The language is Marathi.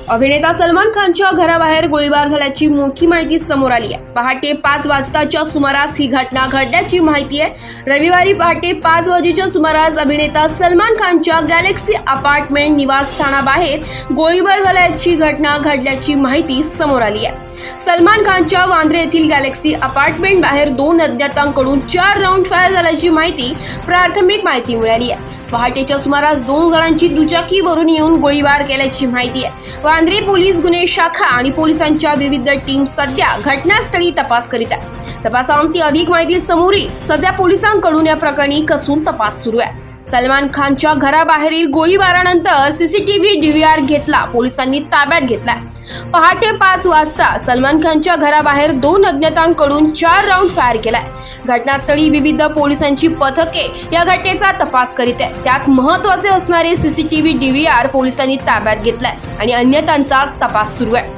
अभिनेता सलमान खानच्या घराबाहेर गोळीबार झाल्याची मोठी माहिती समोर आली आहे। पहाटे 5 वाजताच्या सुमारास ही घटना घडल्याची माहिती आहे। रविवारी पहाटे 5 वाजेच्या सुमारास अभिनेता सलमान खानच्या गॅलेक्सी अपार्टमेंट निवासस्थानाबाहेर गोळीबार झाल्याची घटना घडल्याची माहिती समोर आली आहे। सलमान खानच्या वांद्रे येथील गॅलेक्सी अपार्टमेंट बाहेर 2 अज्ञातांकडून 4 राऊंड फायर झाल्याची प्राथमिक माहिती मिळाली आहे। पहाटेच्या सुमारास 2 जणांची दुचाकीवरून येऊन गोळीबार केल्याची माहिती आहे। वांद्रे पोलीस गुन्हे शाखा आणि पोलिसांच्या विविध टीम सध्या घटनास्थळी तपास करीत आहेत। तपासाअंती अधिक माहिती समोर येईल। सध्या पोलिसांकडून या प्रकरणी कसून तपास सुरू आहे। सलमान खानच्या घराबाहेरील गोळीबारानंतर सीसीटीव्ही DVR घेतला पोलिसांनी ताब्यात घेतला। पहाटे 5 वाजता सलमान खानच्या घराबाहेर 2 अज्ञातांकडून 4 राऊंड फायर केलाय। घटनास्थळी विविध पोलिसांची पथके या घटनेचा तपास करीत आहेत। त्यात महत्त्वाचे असणारे सीसीटीव्ही DVR पोलिसांनी ताब्यात घेतलाय आणि अन्यतांचा तपास सुरू आहे।